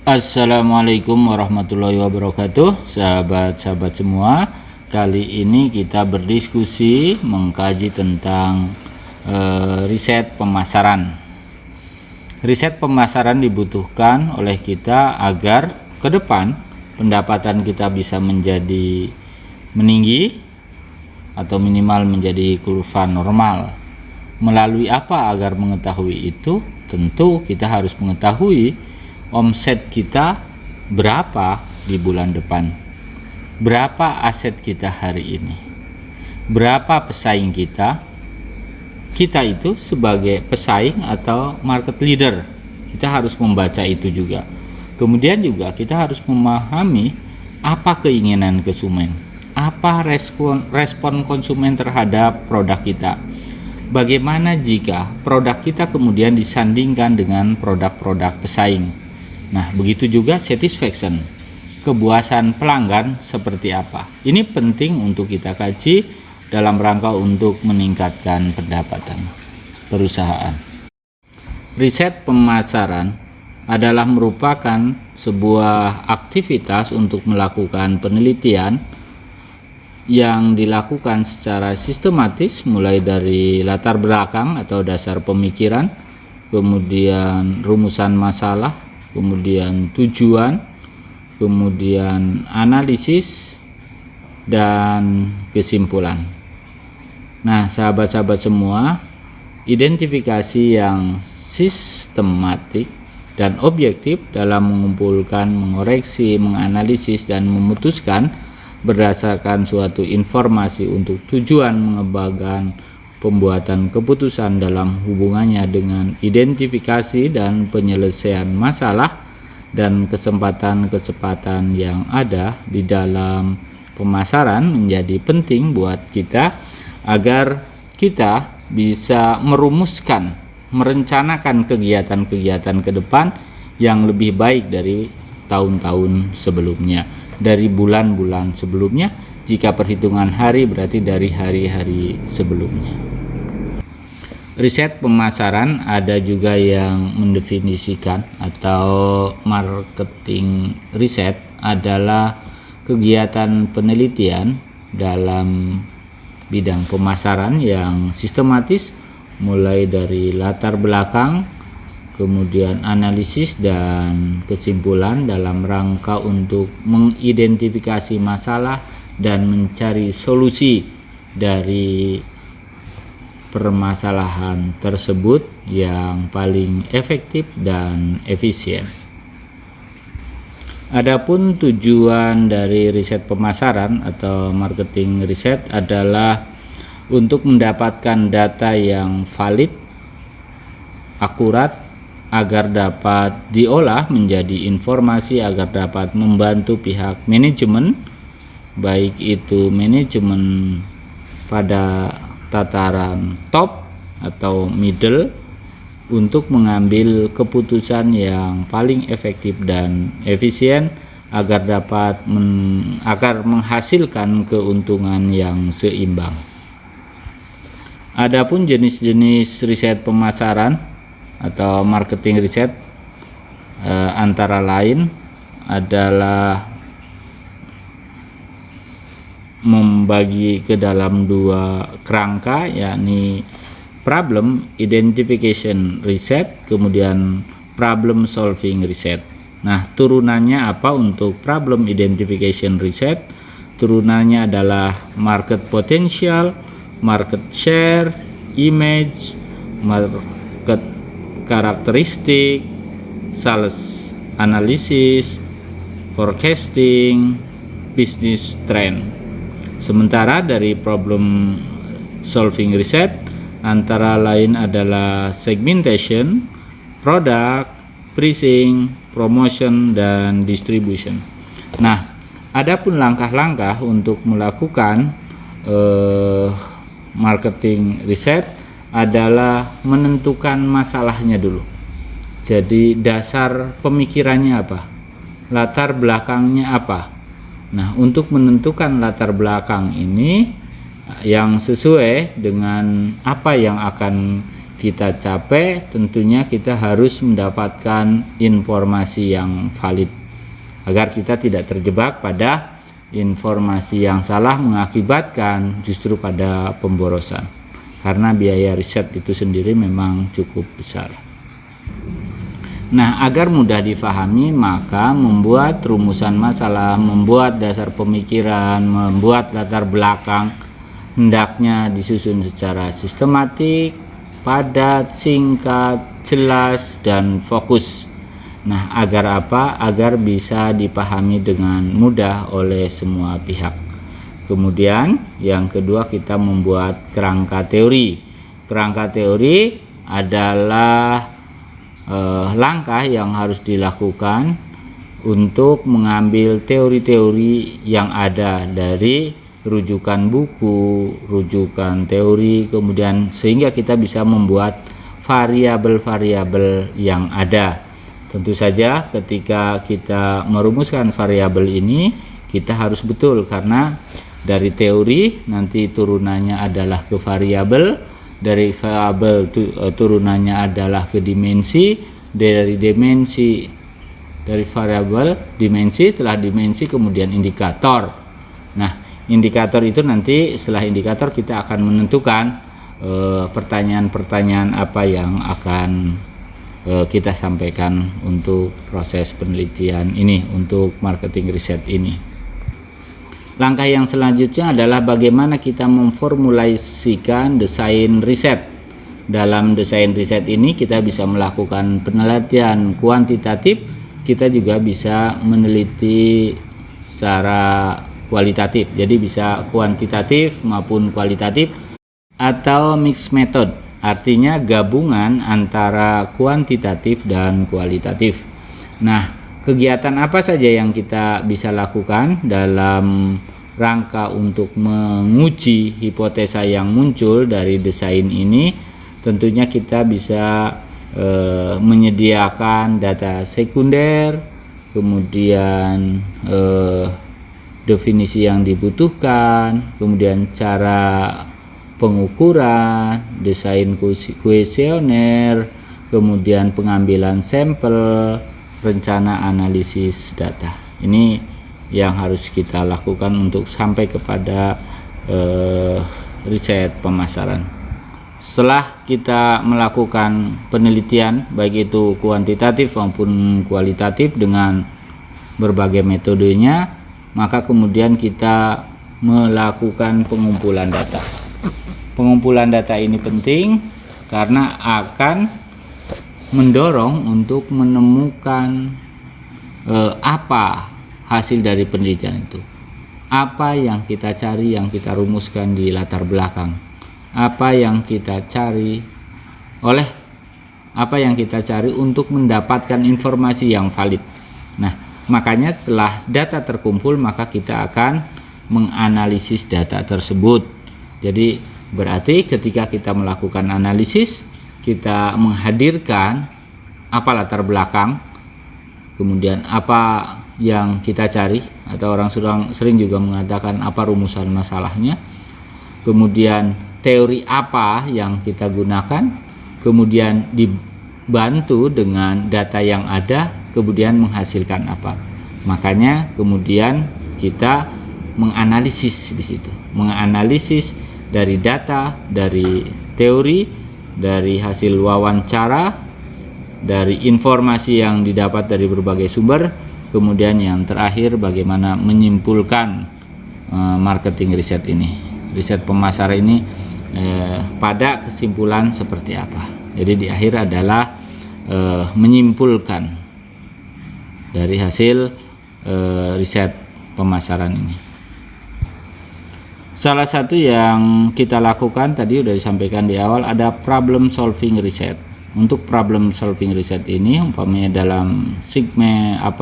Assalamualaikum warahmatullahi wabarakatuh, sahabat-sahabat semua. Kali ini kita berdiskusi mengkaji tentang riset pemasaran. Riset pemasaran dibutuhkan oleh kita agar ke depan pendapatan kita bisa menjadi meninggi atau minimal menjadi kurva normal. Melalui apa agar mengetahui itu? Tentu kita harus mengetahui omset kita berapa di bulan depan, berapa aset kita hari ini, berapa pesaing kita itu sebagai pesaing atau market leader. Kita harus membaca itu juga. Kemudian juga kita harus memahami apa keinginan konsumen, apa respon konsumen terhadap produk kita. Bagaimana jika produk kita kemudian disandingkan dengan produk-produk pesaing. Nah, begitu juga satisfaction, kepuasan pelanggan seperti apa. Ini penting untuk kita kaji dalam rangka untuk meningkatkan pendapatan perusahaan. Riset pemasaran adalah merupakan sebuah aktivitas untuk melakukan penelitian yang dilakukan secara sistematis, mulai dari latar belakang atau dasar pemikiran, kemudian rumusan masalah, kemudian tujuan, kemudian analisis, dan kesimpulan. Nah, sahabat-sahabat semua, identifikasi yang sistematik dan objektif dalam mengumpulkan, mengoreksi, menganalisis, dan memutuskan berdasarkan suatu informasi untuk tujuan mengembangkan pembuatan keputusan dalam hubungannya dengan identifikasi dan penyelesaian masalah dan kesempatan-kesempatan yang ada di dalam pemasaran menjadi penting buat kita agar kita bisa merumuskan, merencanakan kegiatan-kegiatan ke depan yang lebih baik dari tahun-tahun sebelumnya, dari bulan-bulan sebelumnya. Jika perhitungan hari berarti dari hari-hari sebelumnya. Riset pemasaran ada juga yang mendefinisikan atau marketing riset adalah kegiatan penelitian dalam bidang pemasaran yang sistematis, mulai dari latar belakang, kemudian analisis dan kesimpulan dalam rangka untuk mengidentifikasi masalah dan mencari solusi dari permasalahan tersebut yang paling efektif dan efisien. Adapun tujuan dari riset pemasaran atau marketing riset adalah untuk mendapatkan data yang valid, akurat, agar dapat diolah menjadi informasi agar dapat membantu pihak manajemen, baik itu manajemen pada tataran top atau middle, untuk mengambil keputusan yang paling efektif dan efisien agar dapat menghasilkan keuntungan yang seimbang. Adapun jenis-jenis riset pemasaran atau marketing riset antara lain adalah membagi ke dalam dua kerangka, yakni problem identification research, kemudian problem solving research. Nah, turunannya apa untuk problem identification research? Turunannya adalah market potential, market share, image, market karakteristik, sales analysis, forecasting, business trend. Sementara dari problem solving research antara lain adalah segmentation, product, pricing, promotion, dan distribution. Nah, adapun langkah-langkah untuk melakukan marketing riset adalah menentukan masalahnya dulu. Jadi dasar pemikirannya apa? Latar belakangnya apa? Nah, untuk menentukan latar belakang ini yang sesuai dengan apa yang akan kita capai, tentunya kita harus mendapatkan informasi yang valid agar kita tidak terjebak pada informasi yang salah mengakibatkan justru pada pemborosan, karena biaya riset itu sendiri memang cukup besar. Nah, agar mudah difahami, maka membuat rumusan masalah, membuat dasar pemikiran, membuat latar belakang hendaknya disusun secara sistematik, padat, singkat, jelas, dan fokus. Nah, agar apa? Agar bisa dipahami dengan mudah oleh semua pihak. Kemudian yang kedua, kita membuat kerangka teori. Kerangka teori adalah langkah yang harus dilakukan untuk mengambil teori-teori yang ada dari rujukan buku, rujukan teori, kemudian sehingga kita bisa membuat variabel-variabel yang ada. Tentu saja ketika kita merumuskan variabel ini, kita harus betul, karena dari teori nanti turunannya adalah ke variabel, dari variabel turunannya adalah ke dimensi, dari dimensi dari variabel dimensi, setelah dimensi kemudian indikator. Nah, indikator itu nanti setelah indikator kita akan menentukan pertanyaan-pertanyaan apa yang akan kita sampaikan untuk proses penelitian ini, untuk marketing riset ini. Langkah yang selanjutnya adalah bagaimana kita memformulasikan desain riset. Dalam desain riset ini kita bisa melakukan penelitian kuantitatif, kita juga bisa meneliti secara kualitatif. Jadi bisa kuantitatif maupun kualitatif atau mixed method. Artinya gabungan antara kuantitatif dan kualitatif. Nah, kegiatan apa saja yang kita bisa lakukan dalam rangka untuk menguji hipotesa yang muncul dari desain ini? Tentunya kita bisa menyediakan data sekunder, kemudian definisi yang dibutuhkan, kemudian cara pengukuran, desain kuesioner, kemudian pengambilan sampel, rencana analisis data. Ini yang harus kita lakukan untuk sampai kepada riset pemasaran. Setelah kita melakukan penelitian baik itu kuantitatif maupun kualitatif dengan berbagai metodenya, maka kemudian kita melakukan pengumpulan data. Pengumpulan data ini penting karena akan mendorong untuk menemukan apa hasil dari penelitian itu, apa yang kita cari, yang kita rumuskan di latar belakang, apa yang kita cari untuk mendapatkan informasi yang valid. Nah, makanya setelah data terkumpul, maka kita akan menganalisis data tersebut. Jadi berarti ketika kita melakukan analisis, kita menghadirkan apa latar belakang, kemudian apa yang kita cari, atau orang sering juga mengatakan apa rumusan masalahnya, kemudian teori apa yang kita gunakan, kemudian dibantu dengan data yang ada, kemudian menghasilkan apa. Makanya kemudian kita menganalisis di situ, menganalisis dari data, dari teori, dari hasil wawancara, dari informasi yang didapat dari berbagai sumber, kemudian yang terakhir bagaimana menyimpulkan marketing riset ini, riset pemasaran ini pada kesimpulan seperti apa. Jadi di akhir adalah menyimpulkan dari hasil riset pemasaran ini. Salah satu yang kita lakukan tadi sudah disampaikan di awal, ada problem solving riset. Untuk problem solving riset ini umpamanya dalam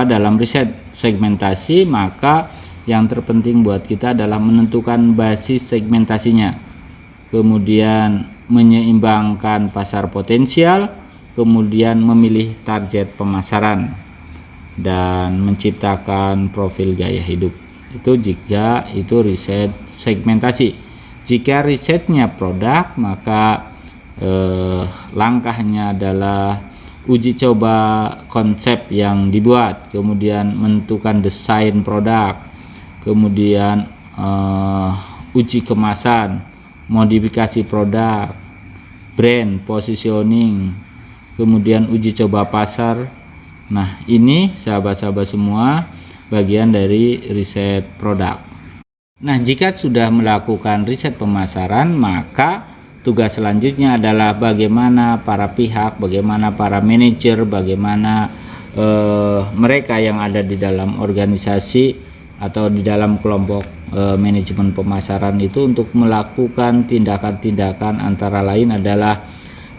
dalam riset segmentasi, maka yang terpenting buat kita adalah menentukan basis segmentasinya, kemudian menyeimbangkan pasar potensial, kemudian memilih target pemasaran, dan menciptakan profil gaya hidup. Itu jika itu riset segmentasi. Jika risetnya produk, maka langkahnya adalah uji coba konsep yang dibuat, kemudian menentukan desain produk, kemudian uji kemasan, modifikasi produk, brand, positioning, kemudian uji coba pasar. Nah, ini sahabat-sahabat semua bagian dari riset produk. Nah, jika sudah melakukan riset pemasaran, maka tugas selanjutnya adalah bagaimana para pihak, bagaimana para manajer, bagaimana mereka yang ada di dalam organisasi atau di dalam kelompok manajemen pemasaran itu untuk melakukan tindakan-tindakan, antara lain adalah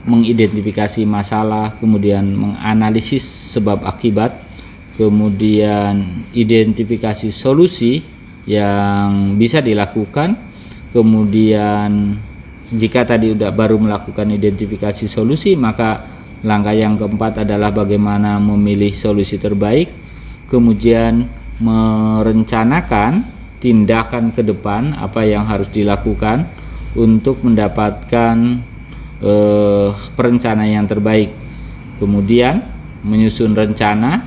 mengidentifikasi masalah, kemudian menganalisis sebab akibat, kemudian identifikasi solusi yang bisa dilakukan, kemudian jika tadi baru melakukan identifikasi solusi, maka langkah yang keempat adalah bagaimana memilih solusi terbaik, kemudian merencanakan tindakan ke depan apa yang harus dilakukan untuk mendapatkan perencanaan yang terbaik, kemudian menyusun rencana,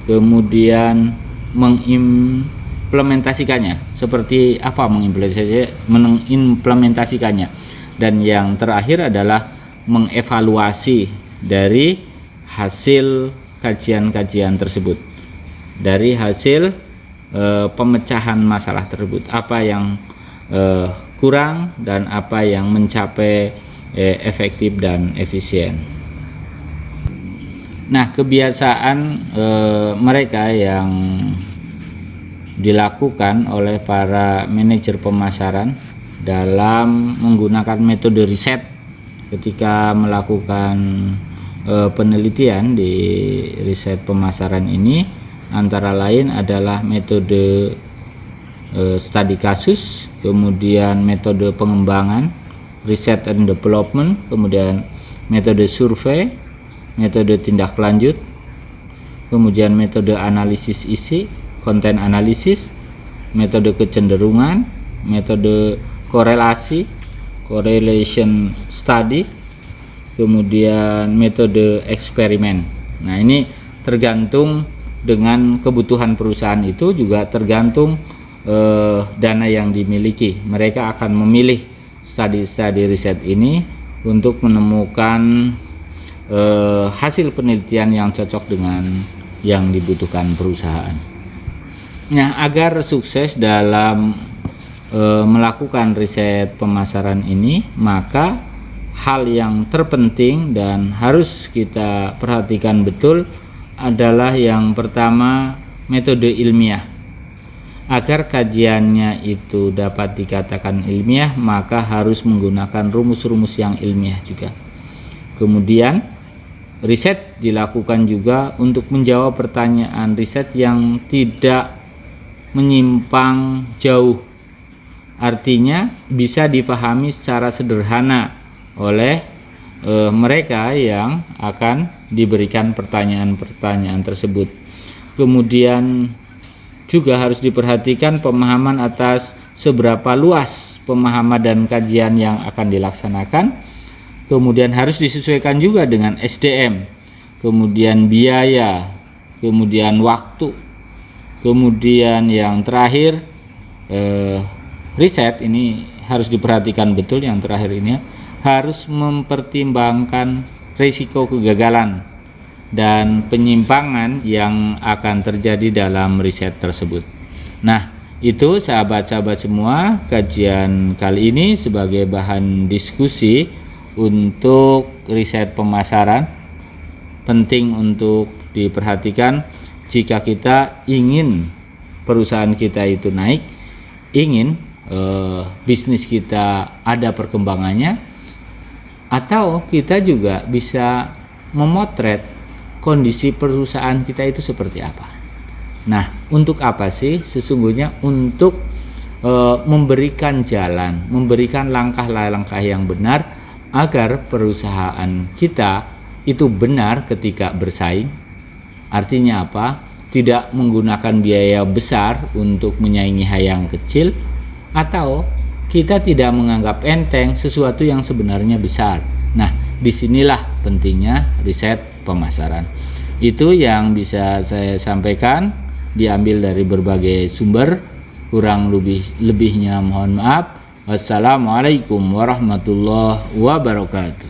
kemudian mengimplementasikannya. Seperti apa mengimplementasikannya? Dan yang terakhir adalah mengevaluasi dari hasil kajian-kajian tersebut, dari hasil pemecahan masalah tersebut, apa yang kurang dan apa yang mencapai efektif dan efisien. Nah, kebiasaan mereka yang dilakukan oleh para manajer pemasaran dalam menggunakan metode riset ketika melakukan penelitian di riset pemasaran ini, antara lain adalah metode studi kasus, kemudian metode pengembangan, research and development, kemudian metode survei, metode tindak lanjut, kemudian metode analisis isi, konten analisis, metode kecenderungan, metode korelasi, correlation study, kemudian metode eksperimen. Nah, ini tergantung dengan kebutuhan perusahaan, itu juga tergantung dana yang dimiliki. Mereka akan memilih studi riset ini untuk menemukan hasil penelitian yang cocok dengan yang dibutuhkan perusahaan. Nah, agar sukses dalam melakukan riset pemasaran ini, maka hal yang terpenting dan harus kita perhatikan betul adalah yang pertama, metode ilmiah. Agar kajiannya itu dapat dikatakan ilmiah, maka harus menggunakan rumus-rumus yang ilmiah juga. Kemudian riset dilakukan juga untuk menjawab pertanyaan riset yang tidak menyimpang jauh, artinya bisa dipahami secara sederhana oleh mereka yang akan diberikan pertanyaan-pertanyaan tersebut. Kemudian juga harus diperhatikan pemahaman atas seberapa luas pemahaman dan kajian yang akan dilaksanakan. Kemudian harus disesuaikan juga dengan SDM, kemudian biaya, kemudian waktu, kemudian yang terakhir riset ini harus diperhatikan betul. Yang terakhir ini harus mempertimbangkan risiko kegagalan dan penyimpangan yang akan terjadi dalam riset tersebut. Nah, itu sahabat-sahabat semua, kajian kali ini sebagai bahan diskusi untuk riset pemasaran penting untuk diperhatikan jika kita ingin perusahaan kita itu naik, ingin bisnis kita ada perkembangannya, atau kita juga bisa memotret kondisi perusahaan kita itu seperti apa. Nah, untuk apa sih? Sesungguhnya untuk memberikan jalan, memberikan langkah-langkah yang benar agar perusahaan kita itu benar ketika bersaing. Artinya apa? Tidak menggunakan biaya besar untuk menyaingi yang kecil, atau kita tidak menganggap enteng sesuatu yang sebenarnya besar. Nah, disinilah pentingnya riset pemasaran. Itu yang bisa saya sampaikan, diambil dari berbagai sumber. Kurang lebihnya mohon maaf. Wassalamualaikum warahmatullahi wabarakatuh.